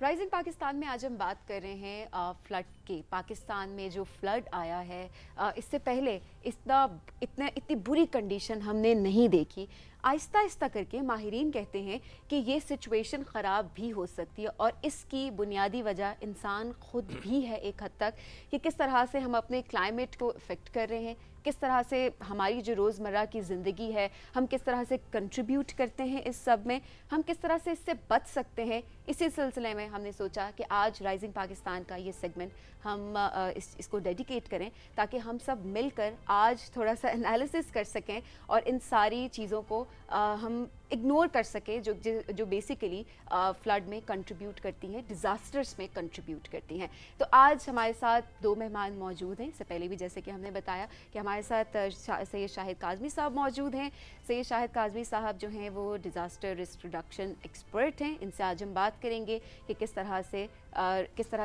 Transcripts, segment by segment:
Rising Pakistan میں آج ہم بات کر رہے ہیں فلڈ کی. پاکستان میں جو فلڈ آیا ہے اس سے پہلے اتنی بری کنڈیشن ہم نے نہیں دیکھی. آہستہ آہستہ کر کے ماہرین کہتے ہیں کہ یہ سچویشن خراب بھی ہو سکتی ہے اور اس کی بنیادی وجہ انسان خود بھی ہے ایک حد تک, کہ کس طرح سے ہم اپنے کلائمیٹ کو افیکٹ کر رہے ہیں, کس طرح سے ہماری جو روزمرہ کی زندگی ہے ہم کس طرح سے کنٹریبیوٹ کرتے ہیں اس سب میں, ہم کس طرح سے اس سے بچ سکتے ہیں. اسی سلسلے میں ہم نے سوچا کہ آج رائزنگ پاکستان کا یہ سیگمنٹ ہم اس کو ڈیڈیکیٹ کریں تاکہ ہم سب مل کر آج تھوڑا سا انالیسس کر سکیں اور ان ساری چیزوں کو ہم اگنور کر سکیں جو بیسیکلی فلڈ میں کنٹریبیوٹ کرتی ہیں, ڈیزاسٹرز میں کنٹریبیوٹ کرتی ہیں. تو آج ہمارے ساتھ دو مہمان موجود ہیں. اس سے پہلے بھی جیسے کہ ہم نے بتایا کہ ہمارے ساتھ سید شاہد کاظمی صاحب موجود ہیں. سید شاہد کاظمی صاحب جو ہیں وہ ڈیزاسٹر رسک ریڈکشن ایکسپرٹ ہیں. ان سے آج ہم بات کریں گے کہ کس طرح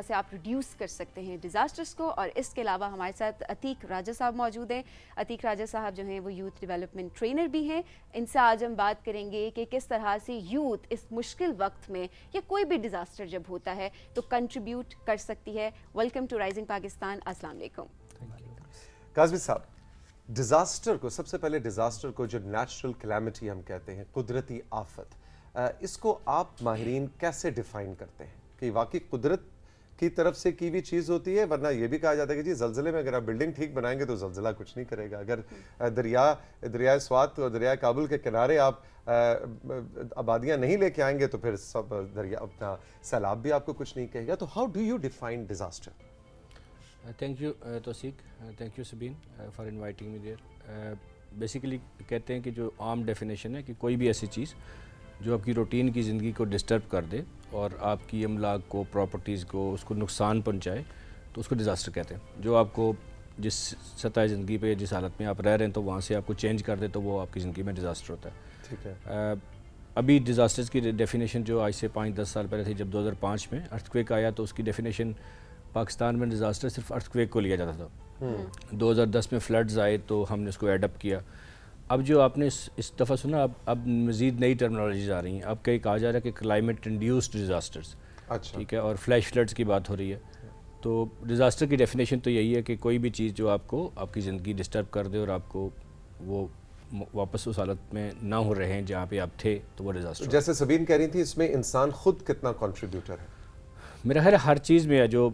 سے آپ ریڈیوس کر سکتے ہیں ڈیزاسٹرز کو. اور اس کے علاوہ ہمارے ساتھ عتیق راجہ صاحب موجود ہیں. عتیق راجہ صاحب جو ہیں وہ یوتھ ڈیولپمنٹ ٹرینر بھی ہیں. ان سے آج ہم بات کریں گے کہ کس طرح سے یوتھ اس مشکل وقت میں یا کوئی بھی ڈیزاسٹر جب ہوتا ہے تو کنٹریبیوٹ کر سکتی ہے. Welcome to rising Pakistan. السلام علیکم. کاظمی صاحب, ڈیزاسٹر کو سب سے پہلے ڈیزاسٹر کو جو نیچرل کلیمٹی ہم کہتے ہیں, قدرتی آفت, اس کو آپ ماہرین کیسے ڈیفائن کرتے ہیں کہ واقعی قدرت کی طرف سے کی بھی چیز ہوتی ہے؟ ورنہ یہ بھی کہا جاتا ہے کہ جی زلزلے میں اگر آپ بلڈنگ ٹھیک بنائیں گے تو زلزلہ کچھ نہیں کرے گا. اگر دریائے سوات اور دریائے کابل کے کنارے آپ آبادیاں نہیں لے کے آئیں گے تو پھر سب دریا اپنا سیلاب بھی آپ کو کچھ نہیں کہے گا. تو how do you define disaster? Thank you Tauseeq, thank you Sabeen for inviting me there. Basically کہتے ہیں کہ جو عام ڈیفینیشن ہے کہ کوئی بھی ایسی چیز جو آپ کی روٹین کی زندگی کو ڈسٹرب کر دے اور آپ کی املاک کو, پراپرٹیز کو, اس کو نقصان پہنچائے تو اس کو ڈیزاسٹر کہتے ہیں. جو آپ کو جس سطح زندگی پہ جس حالت میں آپ رہ رہے ہیں تو وہاں سے آپ کو چینج کر دے تو وہ آپ کی زندگی میں ڈیزاسٹر ہوتا ہے. ٹھیک ہے. ابھی ڈیزاسٹرز کی ڈیفینیشن جو آج سے 5-10 سال پہلے تھی, جب 2005 میں ارتھ کویک آیا تو اس کی ڈیفینیشن پاکستان میں ڈیزاسٹر صرف ارتھ کویک کو لیا جاتا تھا. 2010 میں فلڈز آئے تو ہم نے اس کو ایڈ اپ کیا. اب جو آپ نے اس دفعہ سنا, اب مزید نئی ٹرمنالوجیز آ رہی ہیں. اب کہیں کہا جا رہا ہے کہ کلائمیٹ انڈیوسڈ ڈیزاسٹرز, ٹھیک ہے, اور فلیش فلڈز کی بات ہو رہی ہے. تو ڈیزاسٹر کی ڈیفینیشن تو یہی ہے کہ کوئی بھی چیز جو آپ کو آپ کی زندگی ڈسٹرب کر دے اور آپ کو وہ واپس اس حالت میں نہ ہو رہے ہیں جہاں پہ آپ تھے تو وہ ڈیزاسٹر. جیسے سبین کہہ رہی تھی, اس میں انسان خود کتنا کنٹریبیوٹر ہے؟ میرا خیال ہر چیز میں ہے. جو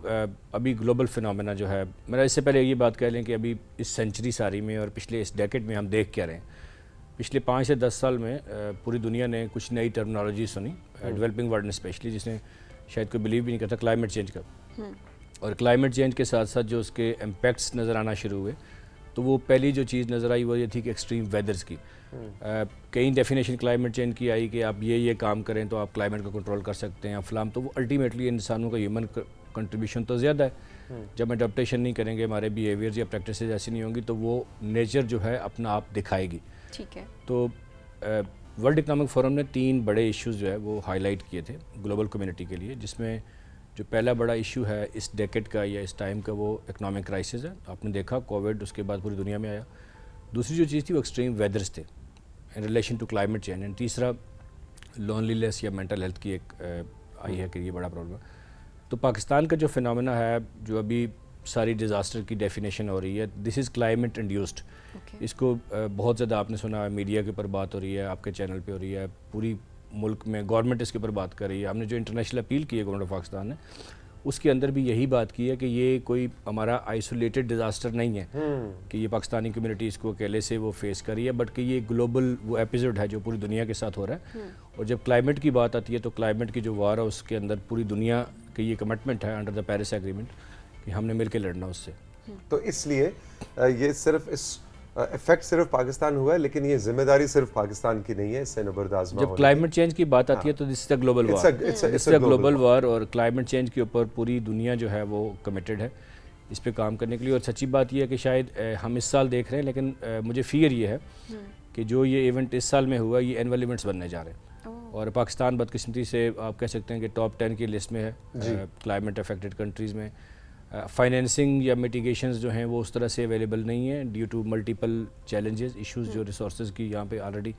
ابھی گلوبل فنامنا جو ہے, میرا اس سے پہلے یہ بات کہہ لیں کہ ابھی اس سینچری ساری میں اور پچھلے اس ڈیکیڈ میں ہم دیکھ کیا رہے ہیں. پچھلے 5 سے 10 سال میں پوری دنیا نے کچھ نئی ٹرمنالوجی سنی, ڈیولپنگ ورلڈ نے اسپیشلی, جس نے شاید کوئی بلیو بھی نہیں کرتا کلائمیٹ چینج کا. اور کلائمیٹ چینج کے ساتھ ساتھ جو اس کے امپیکٹس نظر آنا شروع ہوئے تو وہ پہلی جو چیز نظر آئی وہ یہ تھی کہ ایکسٹریم ویدرز کی. کئی ڈیفینیشن کلائمیٹ چینج کی آئی کہ آپ یہ کام کریں تو آپ کلائمیٹ کو کنٹرول کر سکتے ہیں فلام. تو وہ الٹیمیٹلی انسانوں کا ہیومن کنٹریبیوشن تو زیادہ ہے. جب اڈاپٹیشن نہیں کریں گے, ہمارے بیہیویئرز یا پریکٹسز ایسی نہیں ہوں گی تو وہ نیچر جو ہے اپنا آپ دکھائے گی. ٹھیک ہے. تو ورلڈ اکنامک فورم نے 3 بڑے ایشوز جو ہے وہ ہائی لائٹ کیے تھے گلوبل کمیونٹی کے لیے, جس میں جو پہلا بڑا ایشو ہے اس ڈیکیڈ کا یا اس ٹائم کا وہ اکنامک کرائسس ہے. آپ نے دیکھا کووڈ اس کے بعد پوری دنیا میں آیا. دوسری جو چیز تھی وہ ایکسٹریم ویدرز تھے in relation to climate change. And تیسرا لونلی لیس یا مینٹل ہیلتھ کی ایک آئی ہے کہ یہ بڑا پرابلم ہے. تو پاکستان کا جو فنامنا ہے جو ابھی ساری ڈیزاسٹر کی ڈیفینیشن ہو رہی ہے, دس از کلائمیٹ انڈیوسڈ. اس کو بہت زیادہ آپ نے سنا, میڈیا کے اوپر بات ہو رہی ہے, آپ کے چینل پہ ہو رہی ہے, پوری ملک میں گورنمنٹ اس کے اوپر بات کر رہی ہے. ہم نے جو انٹرنیشنل اپیل کی ہے گورنمنٹ آف پاکستان نے, اس کے اندر بھی یہی بات کی ہے کہ یہ کوئی ہمارا آئسولیٹڈ ڈیزاسٹر نہیں ہے کہ یہ پاکستانی کمیونٹی اس کو اکیلے سے وہ فیس کر رہی ہے, بٹ کہ یہ گلوبل وہ ایپیسوڈ ہے جو پوری دنیا کے ساتھ ہو رہا ہے. اور جب کلائمیٹ کی بات آتی ہے تو کلائمیٹ کی جو وار ہے اس کے اندر پوری دنیا کی یہ کمٹمنٹ ہے انڈر دا پیرس ایگریمنٹ کہ ہم نے مل کے لڑنا اس سے. تو اس لیے یہ صرف اس افیکٹ صرف پاکستان ہوا ہے, لیکن یہ ذمہ داری صرف پاکستان کی نہیں ہے, اس سے نبرد آزما. جب کلائمیٹ چینج کی بات آتی ہے تو دس از اے گلوبل وار, اس سے گلوبل وار, اور کلائمیٹ چینج کے اوپر پوری دنیا جو ہے وہ کمیٹڈ ہے اس پہ کام کرنے کے لیے. اور سچی بات یہ ہے کہ شاید ہم اس سال دیکھ رہے ہیں, لیکن مجھے فیئر یہ ہے کہ جو یہ ایونٹ اس سال میں ہوا یہ اینول ایونٹس بننے جا رہے ہیں. اور پاکستان بدقسمتی سے آپ کہہ سکتے ہیں کہ ٹاپ 10 کی لسٹ میں ہے کلائمیٹ افیکٹڈ کنٹریز میں. فائنینسنگ یا میٹیگیشنز جو ہیں وہ اس طرح سے اویلیبل نہیں ہیں due to multiple challenges issues جو ریسورسز کی یہاں پہ آلریڈی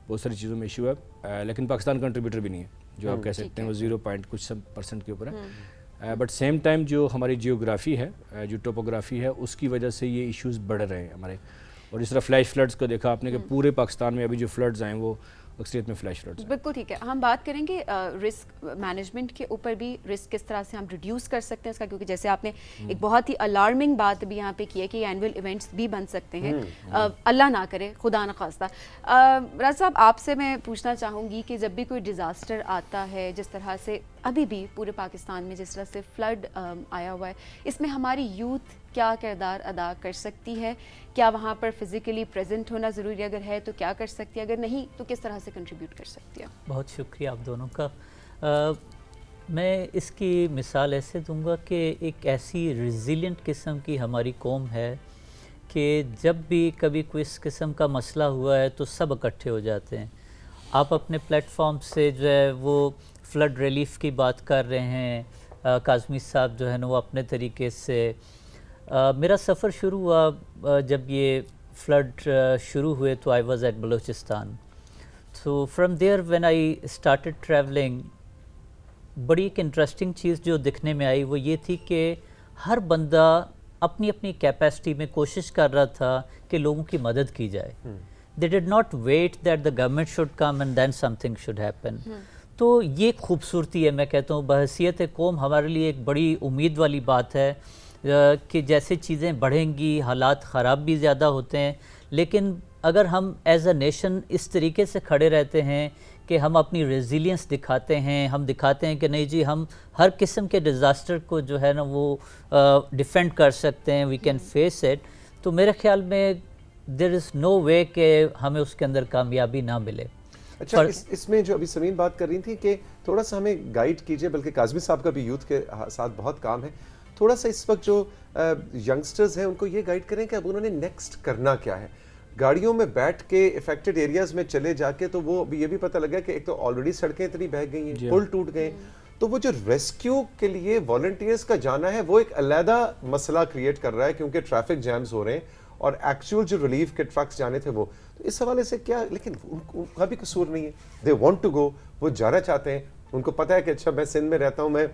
بہت ساری چیزوں میں ایشو ہے، لیکن پاکستان کنٹریبیوٹر بھی نہیں ہے جو آپ کہہ سکتے ہیں، وہ 0.% کے اوپر ہے. بٹ سیم ٹائم جو ہماری جیوگرافی ہے، جو ٹوپوگرافی ہے، اس کی وجہ سے یہ ایشوز بڑھ رہے ہیں ہمارے. اور جس طرح فلیش فلڈز کو دیکھا آپ نے کہ پورے پاکستان میں ابھی جو فلڈز آئے ہیں وہ اکثریت میں فلیش فلڈز ہیں. بالکل ٹھیک ہے. ہم بات کریں گے رسک مینجمنٹ کے اوپر بھی، رسک کس طرح سے ہم ریڈیوس کر سکتے ہیں اس کا، کیونکہ جیسے آپ نے ایک بہت ہی الارمنگ بات بھی یہاں پہ کی ہے کہ اینول ایونٹس بھی بن سکتے ہیں، اللہ نہ کرے، خدا نخواستہ. راز صاحب آپ سے میں پوچھنا چاہوں گی کہ جب بھی کوئی ڈیزاسٹر آتا ہے، جس طرح سے ابھی بھی پورے پاکستان میں جس طرح سے فلڈ آیا ہوا ہے، اس میں ہماری یوتھ کیا کردار ادا کر سکتی ہے؟ کیا وہاں پر فزیکلی پریزنٹ ہونا ضروری اگر ہے تو کیا کر سکتی ہے، اگر نہیں تو کس طرح سے کنٹریبیوٹ کر سکتی ہے؟ بہت شکریہ آپ دونوں کا. میں اس کی مثال ایسے دوں گا کہ ایک ایسی ریزیلینٹ قسم کی ہماری قوم ہے کہ جب بھی کبھی کوئی اس قسم کا مسئلہ ہوا ہے تو سب اکٹھے ہو جاتے ہیں. آپ اپنے پلیٹ فارم سے جو ہے وہ فلڈ ریلیف کی بات کر رہے ہیں، کاظمی صاحب جو ہے نا وہ اپنے طریقے سے. میرا سفر شروع ہوا جب یہ فلڈ شروع ہوئے تو آئی واز ایٹ بلوچستان. تو from there when I started travelling, بڑی ایک انٹرسٹنگ چیز جو دکھنے میں آئی وہ یہ تھی کہ ہر بندہ اپنی اپنی کیپیسٹی میں کوشش کر رہا تھا کہ لوگوں کی مدد کی جائے. They did not wait that the government should come and then something should happen. تو یہ ایک خوبصورتی ہے، میں کہتا ہوں بحیثیت قوم ہمارے لیے ایک بڑی امید والی بات ہے کہ جیسے چیزیں بڑھیں گی حالات خراب بھی زیادہ ہوتے ہیں، لیکن اگر ہم ایز اے نیشن اس طریقے سے کھڑے رہتے ہیں کہ ہم اپنی ریزیلینس دکھاتے ہیں، ہم دکھاتے ہیں کہ نہیں جی ہم ہر قسم کے ڈیزاسٹر کو جو ہے نا وہ ڈیفینڈ کر سکتے ہیں، وی کین فیس اٹ، تو میرے خیال میں دیر از نو وے کہ ہمیں اس کے اندر کامیابی نہ ملے. اچھا، اس میں جو ابھی سمین بات کر رہی تھی کہ تھوڑا سا ہمیں گائیڈ کیجئے، بلکہ کاظمی صاحب کا بھی یوتھ کے ساتھ بہت کام ہے، تھوڑا سا اس وقت جو ینگسٹرز ہیں ان کو یہ گائیڈ کریں کہ اب انہوں نے نیکسٹ کرنا کیا ہے. گاڑیوں میں بیٹھ کے افیکٹڈ ایریاز میں چلے جا کے تو وہ یہ بھی پتہ لگا کہ ایک تو آلریڈی سڑکیں اتنی بہہ گئی ہیں، پل ٹوٹ گئے، تو وہ جو ریسکیو کے لیے والنٹیئرز کا جانا ہے وہ ایک علیحدہ مسئلہ کریٹ کر رہا ہے، کیونکہ ٹریفک جیمز ہو رہے ہیں اور ایکچوئل جو ریلیف کے ٹرکس جانے تھے وہ. تو اس حوالے سے کیا، لیکن ان کا بھی قصور نہیں ہے، دے وانٹ ٹو گو، وہ جانا چاہتے ہیں، ان کو پتہ ہے کہ اچھا میں سندھ میں رہتا ہوں، میں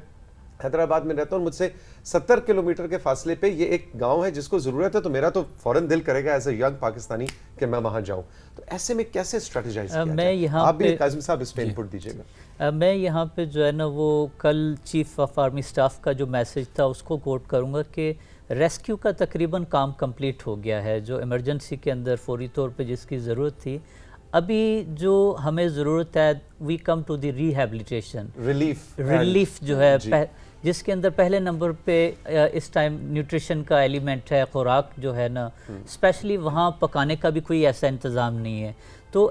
حیدرآباد میں رہتا ہوں، مجھ سے 70 کلومیٹر کے فاصلے پہ یہ ایک گاؤں ہے جس کو ضرورت ہے، تو میرا تو فوراً دل کرے گا ایز اے ینگ پاکستانی کہ میں وہاں جاؤں. تو ایسے میں کیسے اسٹریٹجائز کیا جائے؟ آپ بھی کاظم صاحب اس پہ انپٹ دیجیے گا. میں یہاں پہ جو ہے نا وہ کل چیف آف آرمی سٹاف کا جو میسج تھا اس کو کوٹ کروں گا کہ ریسکیو کا تقریباً کام کمپلیٹ ہو گیا ہے. جو ایمرجنسی کے اندر فوری طور پہ جس کی ضرورت تھی، ابھی جو ہمیں ضرورت ہے we come to the rehabilitation, relief جو ہے جس کے اندر پہلے نمبر پہ اس ٹائم نیوٹریشن کا ایلیمنٹ ہے، خوراک جو ہے نا، اسپیشلی وہاں پکانے کا بھی کوئی ایسا انتظام نہیں ہے. تو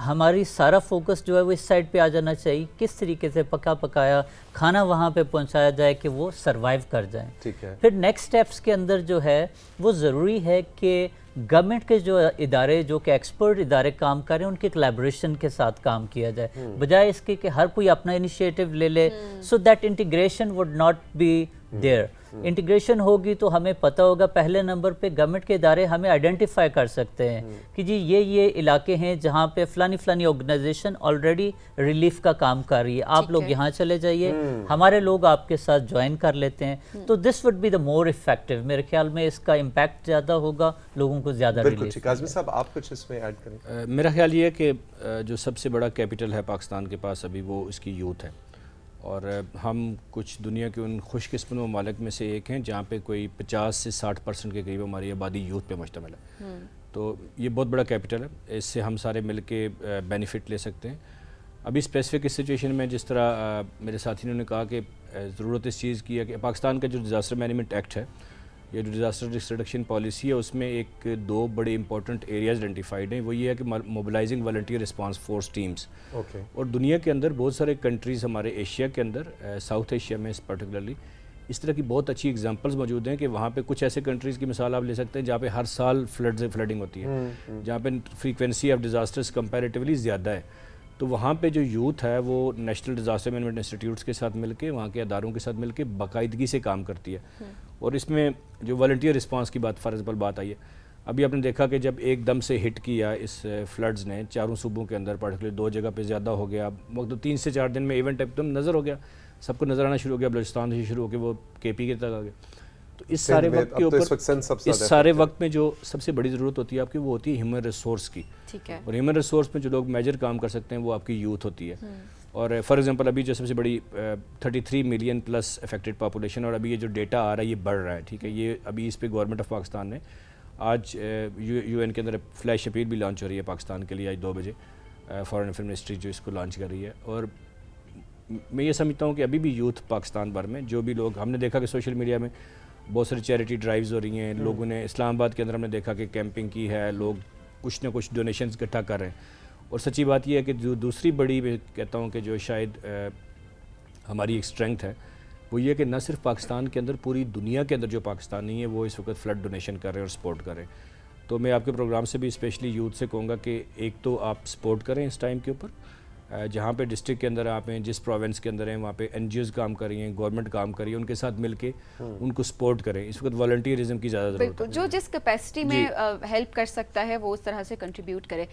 ہماری سارا فوکس جو ہے وہ اس سائڈ پہ آ جانا چاہیے، کس طریقے سے پکا پکایا کھانا وہاں پہ پہنچایا جائے کہ وہ سروائیو کر جائیں. پھر نیکسٹ سٹیپس کے اندر جو ہے وہ ضروری ہے کہ گورنمنٹ کے جو ادارے جو کہ ایکسپرٹ ادارے کام کر رہے ہیں ان کے کلیبریشن کے ساتھ کام کیا جائے، بجائے اس کے کہ ہر کوئی اپنا انیشیٹو لے لے. So that integration would not be there. Integration ہوگی تو ہمیں پتہ ہوگا پہلے نمبر پہ گورنمنٹ کے ادارے ہمیں آئیڈینٹیفائی کر سکتے ہیں کہ جی یہ علاقے ہیں جہاں پہ فلانی آرگنائزیشن آلریڈی ریلیف کا کام کر رہی ہے، آپ لوگ یہاں چلے جائیے، ہمارے لوگ آپ کے ساتھ جوائن کر لیتے ہیں. تو this would be the more effective. میرے خیال میں اس کا امپیکٹ زیادہ ہوگا، لوگوں کو زیادہ ریلیف. کاظمی صاحب آپ کچھ اس میں ایڈ کریں. میرا خیال یہ ہے کہ جو سب سے بڑا کیپٹل ہے پاکستان کے پاس ابھی وہ اس کی یوتھ ہے، اور ہم کچھ دنیا کے ان خوش قسمت ممالک میں سے ایک ہیں جہاں پہ کوئی 50 سے 60% کے قریب ہماری آبادی یوتھ پہ مشتمل ہے. تو یہ بہت بڑا کیپٹل ہے، اس سے ہم سارے مل کے بینیفٹ لے سکتے ہیں. ابھی اسپیسیفک اس سچویشن میں جس طرح میرے ساتھیوں نے کہا کہ ضرورت اس چیز کی ہے کہ پاکستان کا جو ڈیزاسٹر مینجمنٹ ایکٹ ہے، یہ جو ڈیزاسٹر رسک ریڈکشن پالیسی ہے، اس میں ایک دو بڑے امپورٹنٹ ایریاز آئیڈینٹیفائڈ ہیں. وہ یہ ہے کہ mobilising volunteer response force teams. اور دنیا کے اندر بہت سارے کنٹریز، ہمارے ایشیا کے اندر، ساؤتھ ایشیا میں پرٹیکولرلی اس طرح کی بہت اچھی ایگزامپلز موجود ہیں کہ وہاں پہ کچھ ایسے کنٹریز کی مثال آپ لے سکتے ہیں جہاں پہ ہر سال فلڈنگ ہوتی ہے، جہاں پہ فریکوینسی آف ڈیزاسٹرز کمپیریٹیولی زیادہ ہے. تو وہاں پہ جو یوتھ ہے وہ نیشنل ڈیزاسٹر مینجمنٹ انسٹیٹیوٹس کے ساتھ مل کے، وہاں کے اداروں کے ساتھ مل کے باقاعدگی سے کام کرتی ہے. اور اس میں جو والنٹیئر رسپانس کی بات فار ایگزامپل بات آئی ہے، ابھی آپ نے دیکھا کہ جب ایک دم سے ہٹ کیا اس فلڈز نے چاروں صوبوں کے اندر، پرٹیکولر 2 جگہ پہ زیادہ ہو گیا، مطلب 3 سے 4 دن میں ایونٹ ایک دم نظر ہو گیا، سب کو نظر آنا شروع ہو گیا، بلوچستان سے شروع ہو کے وہ کے کے تک آ گیا. تو اس سارے وقت کے اوپر اس سارے وقت میں جو سب سے بڑی ضرورت ہوتی ہے آپ کی، وہ ہوتی ہے ہیومن ریسورس کی. ٹھیک ہے. اور ہیومن ریسورس میں جو لوگ میجر کام کر سکتے ہیں وہ آپ کی یوتھ ہوتی ہے. اور فار ایگزامپل ابھی جو سب سے بڑی 33 ملین پلس افیکٹڈ پاپولیشن، اور ابھی یہ جو ڈیٹا آ رہا ہے یہ بڑھ رہا ہے. ٹھیک ہے. یہ ابھی اس پہ گورنمنٹ آف پاکستان نے آج یو این کے اندر فلیش اپیل بھی لانچ ہو رہی ہے پاکستان کے لیے آج 2 بجے، فارن افیئر منسٹری جو اس کو لانچ کر رہی ہے. اور میں یہ سمجھتا ہوں کہ ابھی بھی یوتھ پاکستان بھر میں جو بھی لوگ، ہم نے دیکھا کہ سوشل میڈیا میں بہت ساری چیریٹی ڈرائیوز ہو رہی ہیں، لوگوں نے اسلام آباد کے اندر ہم نے دیکھا کہ کیمپنگ کی ہے، لوگ کچھ نہ کچھ ڈونیشنز اکٹھا کر رہے ہیں. اور سچی بات یہ ہے کہ جو دوسری بڑی میں کہتا ہوں کہ جو شاید ہماری ایک اسٹرینگتھ ہے وہ یہ کہ نہ صرف پاکستان کے اندر، پوری دنیا کے اندر جو پاکستانی ہیں وہ اس وقت فلڈ ڈونیشن کر رہے ہیں اور سپورٹ کر رہے ہیں. تو میں آپ کے پروگرام سے بھی اسپیشلی یوتھ سے کہوں گا کہ ایک تو آپ سپورٹ کریں اس ٹائم کے اوپر، جہاں پہ ڈسٹرکٹ کے اندر آپ ہیں، جس پروونس کے اندر ہیں وہاں پہ این جی اوز کام کر رہی ہیں، گورنمنٹ کام کر رہی ہے، ان کے ساتھ مل کے ان کو سپورٹ کریں. اس وقت والنٹیئرزم کی زیادہ ضرورت ہے. جو جس کیپیسٹی میں ہیلپ کر سکتا ہے وہ اس طرح سے کنٹریبیوٹ کرے.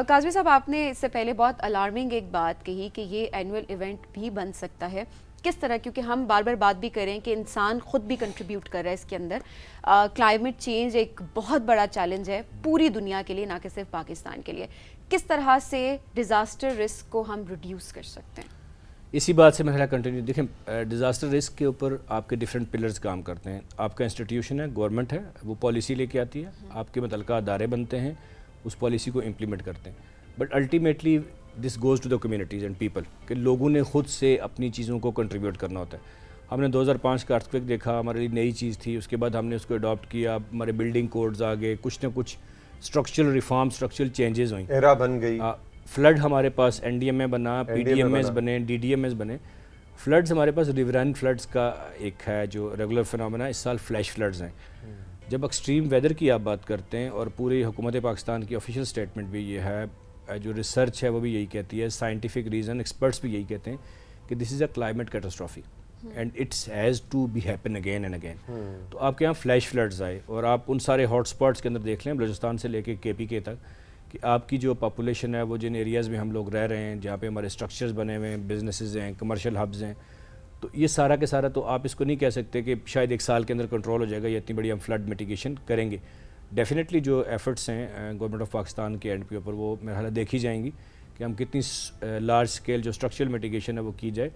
کاظمی صاحب، آپ نے اس سے پہلے بہت الارمنگ ایک بات کہی کہ یہ اینول ایونٹ بھی بن سکتا ہے. کس طرح؟ کیونکہ ہم بار بار بات بھی کریں کہ انسان خود بھی کنٹریبیوٹ کر رہا ہے اس کے اندر. کلائمیٹ چینج ایک بہت بڑا چیلنج ہے پوری دنیا کے لیے، نہ کہ صرف پاکستان کے لیے. کس طرح سے ڈیزاسٹر رسک کو ہم ریڈیوس کر سکتے ہیں؟ اسی بات سے میں کنٹینیو دیکھیں، ڈیزاسٹر رسک کے اوپر آپ کے ڈفرینٹ پلرز کام کرتے ہیں. آپ کا انسٹیٹیوشن ہے، گورنمنٹ ہے، وہ پالیسی لے کے آتی ہے، آپ کے متعلقہ ادارے بنتے ہیں، اس پالیسی کو امپلیمنٹ کرتے ہیں. But ultimately this goes to the communities and people, کہ لوگوں نے خود سے اپنی چیزوں کو کنٹریبیوٹ کرنا ہوتا ہے. ہم نے 2005 کا ارتھ دیکھا، ہمارے لیے نئی چیز تھی، اس کے بعد ہم نے اس کو اڈاپٹ کیا، ہمارے بلڈنگ کوڈز آ گئے، کچھ نہ کچھ اسٹرکچرل ریفارم، اسٹرکچرل چینجز ہوئیں، ایرا بن گئی. فلڈ ہمارے پاس این ڈی ایم اے بنا، پی ڈی ایم ایز بنے، ڈی ڈی ایم ایز بنے. فلڈز ہمارے پاس ریورائن فلڈز کا ایک ہے جو ریگولر فنامنا، اس سال فلیش فلڈز ہیں. جب ایکسٹریم ویدر کی آپ بات کرتے ہیں، اور پوری حکومت پاکستان کی آفیشیل اسٹیٹمنٹ بھی یہ ہے، جو ریسرچ ہے وہ بھی یہی کہتی ہے، سائنٹیفک ریزن، ایکسپرٹس بھی یہی کہتے ہیں کہ this is a climate catastrophe and it's has to be happen again and again. تو آپ کے یہاں فلیش فلڈز آئے، اور آپ ان سارے ہاٹ اسپاٹس کے اندر دیکھ لیں، بلوچستان سے لے کے کے پی کے تک، کہ آپ کی جو پاپولیشن ہے وہ جن ایریاز میں ہم لوگ رہ رہے ہیں، جہاں پہ ہمارے اسٹرکچرز بنے ہوئے ہیں، بزنسز ہیں، کمرشل ہبز ہیں، تو یہ سارا کے سارا، تو آپ اس کو نہیں کہہ سکتے کہ شاید 1 سال کے اندر کنٹرول ہو جائے گا یا اتنی بڑی ہم فلڈ میٹیگیشن کریں گے. ڈیفینیٹلی جو ایفرٹس ہیں گورنمنٹ آف پاکستان کے اینڈ کے اوپر وہ میرا خیال دیکھی جائیں گی کہ ہم کتنی لارج اسکیل جو اسٹرکچرل میٹیگیشن ہے وہ کی جائے.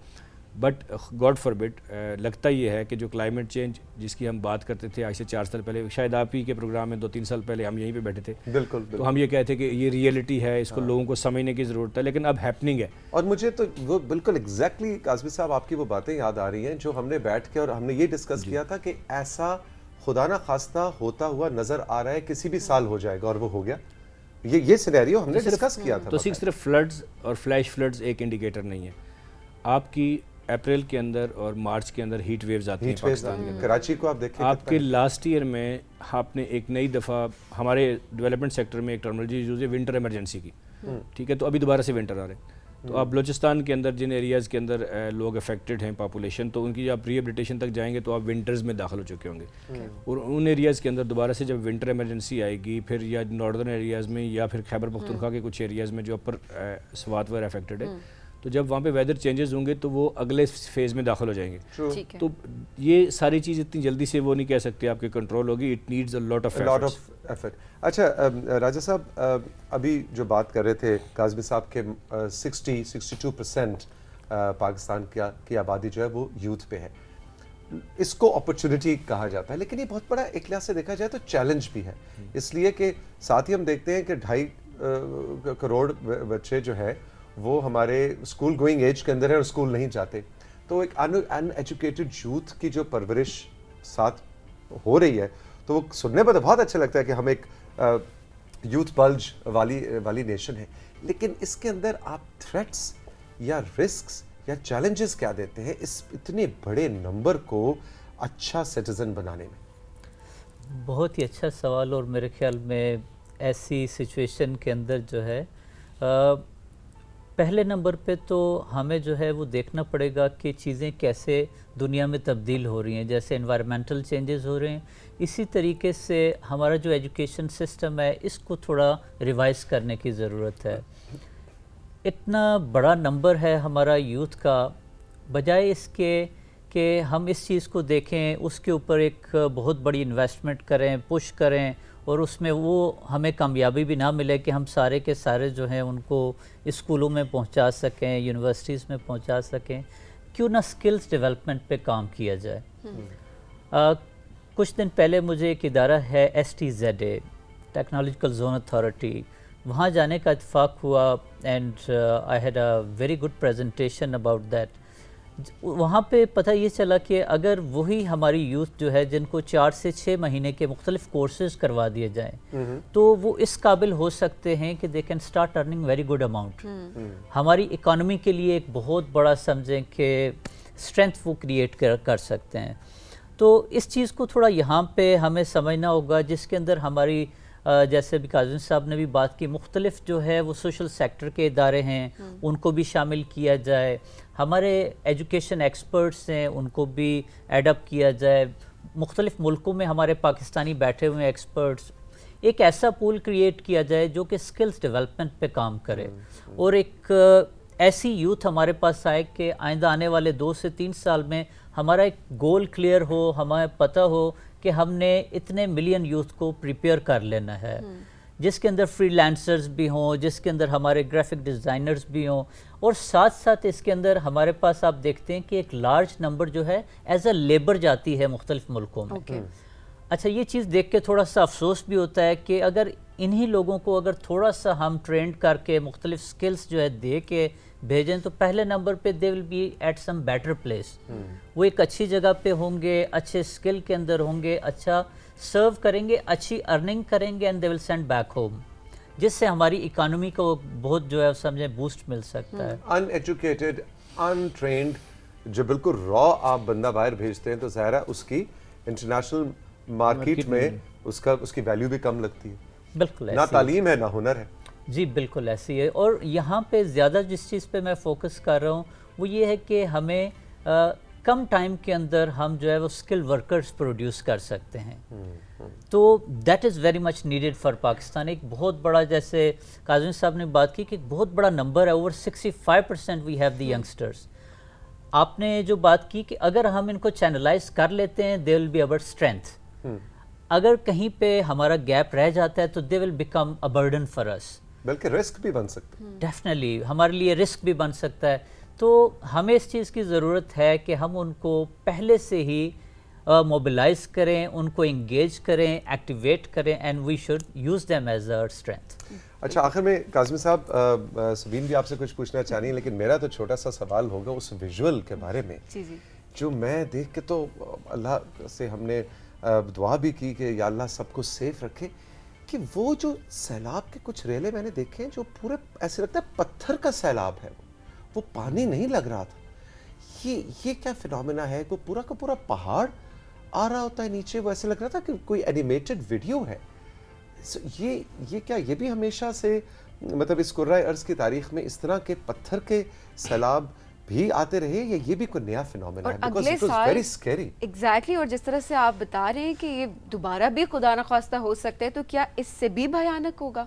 بٹ گاڈ فاربڈ، لگتا یہ ہے کہ جو کلائمیٹ چینج جس کی ہم بات کرتے تھے آج سے 4 سال پہلے، شاید آپ ہی کے پروگرام میں 2-3 سال پہلے ہم یہیں پہ بیٹھے تھے، بالکل تو ہم یہ کہتے کہ یہ ریئلٹی ہے، اس کو لوگوں کو سمجھنے کی ضرورت ہے، لیکن اب ہیپننگ ہے. اور مجھے تو وہ بالکل ایگزیکٹلی کاظمی صاحب آپ کی وہ باتیں یاد آ رہی ہیں جو ہم نے بیٹھ کے اور ہم نے یہ ڈسکس کیا تھا کہ ایسا خدا نہ خواستہ ہوتا ہوا نظر آ رہا ہے کسی بھی سال ہو جائے گا، اور وہ ہو گیا. یہ سینیریو ہم نے ڈسکس کیا تھا. تو صرف فلڈز اور فلیش فلڈز ایک انڈیکیٹر نہیں ہے. آپ کی اپریل کے اندر اور مارچ کے اندر ہیٹ ویوز آتی ہیں پاکستان کے، کراچی کو آپ دیکھیں، آپ کے لاسٹ ایئر میں آپ نے ایک نئی دفعہ ہمارے ڈیولپمنٹ سیکٹر میں ایک ٹرمنالوجی یوز ہے ونٹر ایمرجنسی کی. ٹھیک ہے. تو ابھی دوبارہ سے ونٹر آ رہے ہیں، تو آپ بلوچستان کے اندر جن ایریاز کے اندر لوگ افیکٹڈ ہیں پاپولیشن، تو ان کی جب ریہیبلیٹیشن تک جائیں گے تو آپ ونٹرز میں داخل ہو چکے ہوں گے. اور ان ایریاز کے اندر دوبارہ سے جب ونٹر ایمرجنسی آئے گی، پھر یا ناردرن ایریاز میں یا پھر خیبر پختونخوا کے کچھ ایریاز میں جو اپر سوات وغیرہ افیکٹڈ ہے، تو جب وہاں پہ ویدر چینجز ہوں گے تو وہ اگلے فیز میں داخل ہو جائیں گے. تو یہ ساری چیز اتنی جلدی سے وہ نہیں کہہ سکتے آپ کے کنٹرول ہوگی، it needs a lot of effort. اچھا راجہ صاحب، ابھی جو بات کر رہے تھے کاظمی صاحب کے 62% پاکستان کی آبادی جو ہے وہ یوتھ پہ ہے. اس کو اپرچونٹی کہا جاتا ہے، لیکن یہ بہت بڑا ایک لحاظ سے دیکھا جائے تو چیلنج بھی ہے، اس لیے کہ ساتھ ہی ہم دیکھتے ہیں کہ 2.5 کروڑ بچے جو ہے وہ ہمارے اسکول گوئنگ ایج کے اندر ہیں اور اسکول نہیں جاتے. تو ایک ان ایجوکیٹڈ یوتھ کی جو پرورش ساتھ ہو رہی ہے، تو وہ سننے پر تو بہت اچھا لگتا ہے کہ ہم ایک یوتھ بلج والی نیشن ہے. لیکن اس کے اندر آپ تھریٹس یا رسکس یا چیلنجز کیا دیتے ہیں اس اتنے بڑے نمبر کو اچھا سٹیزن بنانے میں؟ بہت ہی اچھا سوال. اور میرے خیال میں ایسی سچویشن کے اندر جو ہے پہلے نمبر پہ تو ہمیں جو ہے وہ دیکھنا پڑے گا کہ چیزیں کیسے دنیا میں تبدیل ہو رہی ہیں. جیسے انوائرمنٹل چینجز ہو رہے ہیں, اسی طریقے سے ہمارا جو ایجوکیشن سسٹم ہے اس کو تھوڑا ریوائز کرنے کی ضرورت ہے. اتنا بڑا نمبر ہے ہمارا یوتھ کا, بجائے اس کے کہ ہم اس چیز کو دیکھیں, اس کے اوپر ایک بہت بڑی انویسٹمنٹ کریں, پش کریں, اور اس میں وہ ہمیں کامیابی بھی نہ ملے کہ ہم سارے کے سارے جو ہیں ان کو اسکولوں میں پہنچا سکیں, یونیورسٹیز میں پہنچا سکیں. کیوں نہ سکلز ڈیولپمنٹ پہ کام کیا جائے. کچھ دن پہلے مجھے ایک ادارہ ہے STZA, ٹیکنالوجیکل زون اتھارٹی, وہاں جانے کا اتفاق ہوا, and I had a very good presentation about that. وہاں پہ پتہ یہ چلا کہ اگر وہی ہماری یوتھ جو ہے جن کو 4 سے 6 مہینے کے مختلف کورسز کروا دیے جائیں تو وہ اس قابل ہو سکتے ہیں کہ they can start earning very good amount. ہماری اکانومی کے لیے ایک بہت بڑا سمجھیں کہ اسٹرینتھ وہ کریٹ کر سکتے ہیں. تو اس چیز کو تھوڑا یہاں پہ ہمیں سمجھنا ہوگا, جس کے اندر ہماری جیسے بھی کاظم صاحب نے بھی بات کی, مختلف جو ہے وہ سوشل سیکٹر کے ادارے ہیں ان کو بھی شامل کیا جائے, ہمارے ایجوکیشن ایکسپرٹس ہیں ان کو بھی ایڈ اپ کیا جائے, مختلف ملکوں میں ہمارے پاکستانی بیٹھے ہوئے ایکسپرٹس, ایک ایسا پول کریٹ کیا جائے جو کہ سکلز ڈیولپمنٹ پہ کام کرے, اور ایک ایسی یوتھ ہمارے پاس آئے کہ آئندہ آنے والے 2 سے 3 سال میں ہمارا ایک گول کلیئر ہو, ہمیں پتہ ہو کہ ہم نے اتنے ملین یوتھ کو پریپیئر کر لینا ہے, جس کے اندر فری لانسرز بھی ہوں, جس کے اندر ہمارے گرافک ڈیزائنرز بھی ہوں, اور ساتھ ساتھ اس کے اندر ہمارے پاس آپ دیکھتے ہیں کہ ایک لارج نمبر جو ہے ایز اے لیبر جاتی ہے مختلف ملکوں میں. اچھا, یہ چیز دیکھ کے تھوڑا سا افسوس بھی ہوتا ہے کہ اگر انہی لوگوں کو اگر تھوڑا سا ہم ٹرینڈ کر کے مختلف سکلز جو ہے دے کے بھیجیں تو پہلے نمبر پہ they will be at some better place. وہ ایک اچھی جگہ پہ ہوں گے, اچھے سکل کے اندر ہوں گے, اچھا سرو کریں گے, اچھی ارننگ کریں گے, and they will send back home, جس سے ہماری اکانومی کو بہت جو ہے سمجھیں بوسٹ مل سکتا ہے. ان ایجوکیٹڈ, ان ٹرینڈ, جو بالکل را آپ بندہ باہر بھیجتے ہیں تو ظاہر ہے اس کی انٹرنیشنل مارکیٹ میں اس کی ویلیو بھی کم لگتی ہے. بالکل نہ تعلیم ہے نہ ہنر ہے. جی بالکل ایسی ہے. اور یہاں پہ زیادہ جس چیز پہ میں فوکس کر رہا ہوں وہ یہ ہے کہ ہمیں کم ٹائم کے اندر ہم جو ہے وہ اسکل ورکرز پروڈیوس کر سکتے ہیں. تو that is very much needed for Pakistan. ایک بہت بڑا, جیسے کاظم صاحب نے بات کی کہ ایک بہت بڑا نمبر ہے, over 65% we have the youngsters. آپ نے جو بات کی کہ اگر ہم ان کو چینلائز کر لیتے ہیں they will be over strength. اگر کہیں پہ ہمارا گیپ رہ جاتا ہے تو they will become a burden for us. بلکہ رسک بھی بن سکتا ہے. ڈیفینیٹلی ہمارے لیے رسک بھی بن سکتا ہے. تو ہمیں اس چیز کی ضرورت ہے کہ ہم ان کو پہلے سے ہی موبلائز کریں, ان کو انگیج کریں, ایکٹیویٹ کریں, and we should use them as a strength. اچھا, آخر میں کاظم صاحب, سبین بھی آپ سے کچھ پوچھنا چاہ رہی ہیں, لیکن میرا تو چھوٹا سا سوال ہوگا اس ویژول کے بارے میں جو میں دیکھ کے تو اللہ سے ہم نے دعا بھی کی کہ یا اللہ سب کو سیف رکھے, کہ وہ جو سیلاب کے کچھ ریلے میں نے دیکھے جو پورے ایسے لگتا ہے پتھر کا سیلاب ہے, وہ پانی نہیں لگ رہا تھا. یہ کیا فینومینا ہے؟ وہ پورا کا پورا پہاڑ آ رہا ہوتا ہے نیچے, وہ ایسے لگ رہا تھا کہ کوئی اینیمیٹڈ ویڈیو ہے. یہ کیا یہ بھی ہمیشہ سے مطلب اس کرۂ ارض کی تاریخ میں اس طرح کے پتھر کے سیلاب بھی آتے رہے, یا یہ بھی کوئی نیا فینومینا ہے؟ اور اگلے سال ایگزیکٹلی, اور جس طرح سے آپ بتا رہے ہیں کہ یہ دوبارہ بھی خدا نخواستہ ہو سکتا ہے, تو کیا اس سے بھی بھیانک ہوگا؟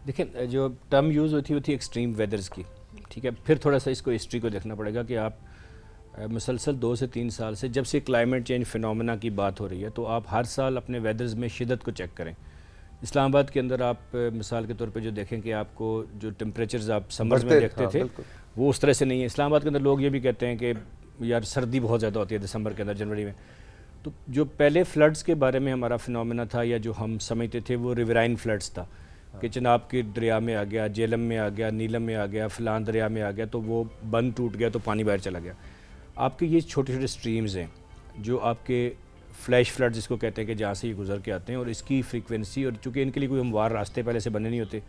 دیکھیں, جو ٹرم یوز ہوتی ہے ایکسٹریم ویدرز کی, ٹھیک ہے. پھر تھوڑا سا اس کو ہسٹری کو دیکھنا پڑے گا کہ آپ مسلسل 2 سے 3 سال سے جب سے کلائمیٹ چینج فینومینا کی بات ہو رہی ہے تو آپ ہر سال اپنے ویدرز میں شدت کو چیک کریں. اسلام آباد کے اندر آپ مثال کے طور پہ جو دیکھیں کہ آپ کو جو ٹیمپریچرز آپ سمرز میں دیکھتے تھے وہ اس طرح سے نہیں ہے. اسلام آباد کے اندر لوگ یہ بھی کہتے ہیں کہ یار سردی بہت زیادہ ہوتی ہے دسمبر کے اندر, جنوری میں. تو جو پہلے فلڈز کے بارے میں ہمارا فینومینا تھا یا جو ہم سمجھتے تھے وہ ریورائن فلڈز تھا, کہ چناب کی دریا میں آ گیا, جیلم میں آ گیا, نیلم میں آ گیا, فلان دریا میں آ گیا, تو وہ بند ٹوٹ گیا تو پانی باہر چلا گیا. آپ کے یہ چھوٹے چھوٹے سٹریمز ہیں جو آپ کے فلیش فلڈ جس کو کہتے ہیں کہ جہاں سے یہ گزر کے آتے ہیں, اور اس کی فریکوینسی, اور چونکہ ان کے لیے کوئی ہموار راستے پہلے سے بنے نہیں ہوتے,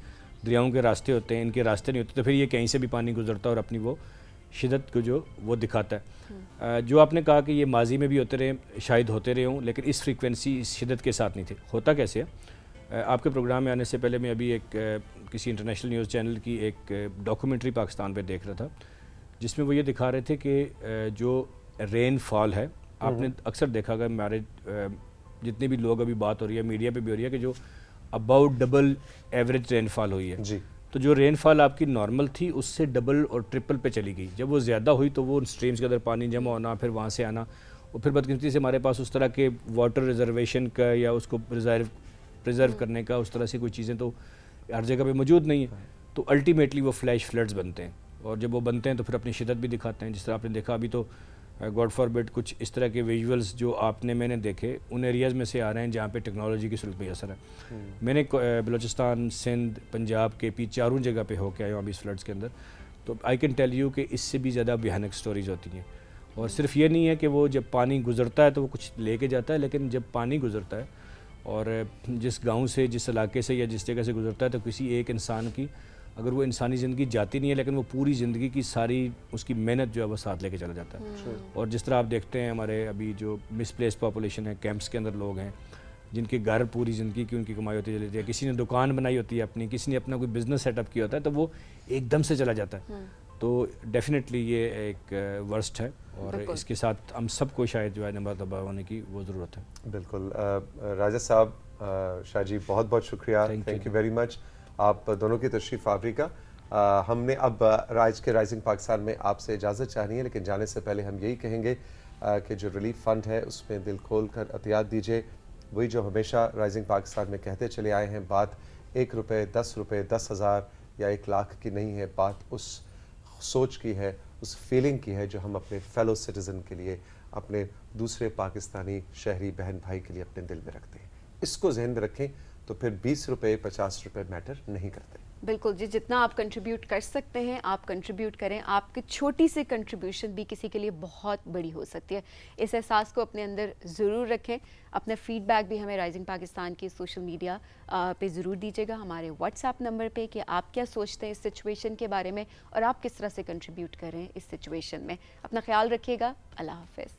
دریاؤں کے راستے ہوتے ہیں, ان کے راستے نہیں ہوتے, تو پھر یہ کہیں سے بھی پانی گزرتا ہے اور اپنی وہ شدت کو جو وہ دکھاتا ہے. جو آپ نے کہا کہ یہ ماضی میں بھی ہوتے رہے, شاید ہوتے رہے ہوں, لیکن اس فریکوینسی اس شدت کے ساتھ نہیں تھے. ہوتا کیسے ہے؟ آپ کے پروگرام میں آنے سے پہلے میں ابھی ایک کسی انٹرنیشنل نیوز چینل کی ایک ڈاکومنٹری پاکستان پہ دیکھ رہا تھا جس میں وہ یہ دکھا رہے تھے کہ جو رین فال ہے آپ نے اکثر دیکھا گا ہمارے جتنے بھی لوگ ابھی بات ہو رہی ہے میڈیا پہ بھی ہو رہی ہے کہ جو اباؤٹ ڈبل ایوریج رین فال ہوئی ہے جی تو جو رین فال آپ کی نارمل تھی اس سے ڈبل اور ٹرپل پہ چلی گئی. جب وہ زیادہ ہوئی تو وہ اسٹریمز کے اندر پانی جمع ہونا پھر وہاں سے آنا اور پھر بدقسمتی سے ہمارے پاس اس طرح کے واٹر ریزرویشن کا یا اس کو پریزرو کرنے کا اس طرح سے کوئی چیزیں تو ہر جگہ پہ موجود نہیں ہیں تو الٹیمیٹلی وہ فلیش فلڈز بنتے ہیں اور جب وہ بنتے ہیں تو پھر اپنی شدت بھی دکھاتے ہیں. جس طرح آپ نے دیکھا ابھی تو گاڈ فاربڈ کچھ اس طرح کے ویژولز جو آپ نے میں نے دیکھے ان ایریاز میں سے آ رہے ہیں جہاں پہ ٹیکنالوجی کی صورت میں اثر ہے. میں نے بلوچستان سندھ پنجاب کے پی چاروں جگہ پہ ہو کے آیا ہوں ابھی اس فلڈس کے اندر تو آئی کین ٹیل یو کہ اس سے بھی زیادہ بھیانک سٹوریز ہوتی ہیں. اور صرف یہ نہیں ہے کہ وہ جب پانی گزرتا ہے تو وہ کچھ لے کے جاتا ہے لیکن جب پانی گزرتا ہے اور جس گاؤں سے جس علاقے سے یا جس جگہ سے گزرتا ہے تو کسی ایک انسان کی اگر وہ انسانی زندگی جاتی نہیں ہے لیکن وہ پوری زندگی کی ساری اس کی محنت جو ہے وہ ساتھ لے کے چلا جاتا ہے. اور جس طرح آپ دیکھتے ہیں ہمارے ابھی جو مس پلیس پاپولیشن ہے کیمپس کے اندر لوگ ہیں جن کے گھر پوری زندگی کی ان کی کمائی ہوتی چلی جاتی ہے کسی نے دکان بنائی ہوتی ہے اپنی کسی نے اپنا کوئی بزنس سیٹ اپ کیا ہوتا ہے تو وہ ایک دم سے چلا جاتا ہے. تو ڈیفینیٹلی یہ ایک ورسٹ ہے اور اس کے ساتھ ہم سب کو شاید جو ہے نمبردبہ ہونے کی وہ ضرورت ہے. بالکل راجہ صاحب شاہ جی بہت بہت شکریہ تھینک یو ویری مچ آپ دونوں کی تشریف آوری کا. ہم نے اب آج کے رائزنگ پاکستان میں آپ سے اجازت چاہنی ہے لیکن جانے سے پہلے ہم یہی کہیں گے کہ جو ریلیف فنڈ ہے اس میں دل کھول کر عطیات دیجیے. وہی جو ہمیشہ رائزنگ پاکستان میں کہتے چلے آئے ہیں بات 1 روپے 10 روپے 10,000 یا 1 لاکھ کی نہیں ہے بات اس سوچ کی ہے اس فیلنگ کی ہے جو ہم اپنے فیلو سٹیزن کے لیے اپنے دوسرے پاکستانی شہری بہن بھائی کے لیے اپنے دل میں رکھتے ہیں. اس کو ذہن میں رکھیں تو پھر 20 روپے 50 روپے میٹر نہیں کرتے. بالکل جی جتنا آپ کنٹریبیوٹ کر سکتے ہیں آپ کنٹریبیوٹ کریں. آپ کی چھوٹی سی کنٹریبیوشن بھی کسی کے لیے بہت بڑی ہو سکتی ہے. اس احساس کو اپنے اندر ضرور رکھیں. اپنا فیڈ بیک بھی ہمیں رائزنگ پاکستان کی سوشل میڈیا پہ ضرور دیجیے گا ہمارے واٹس ایپ نمبر پہ کہ آپ کیا سوچتے ہیں اس سچویشن کے بارے میں اور آپ کس طرح سے کنٹریبیوٹ کریں اس سچویشن میں. اپنا خیال رکھیے گا. اللہ حافظ.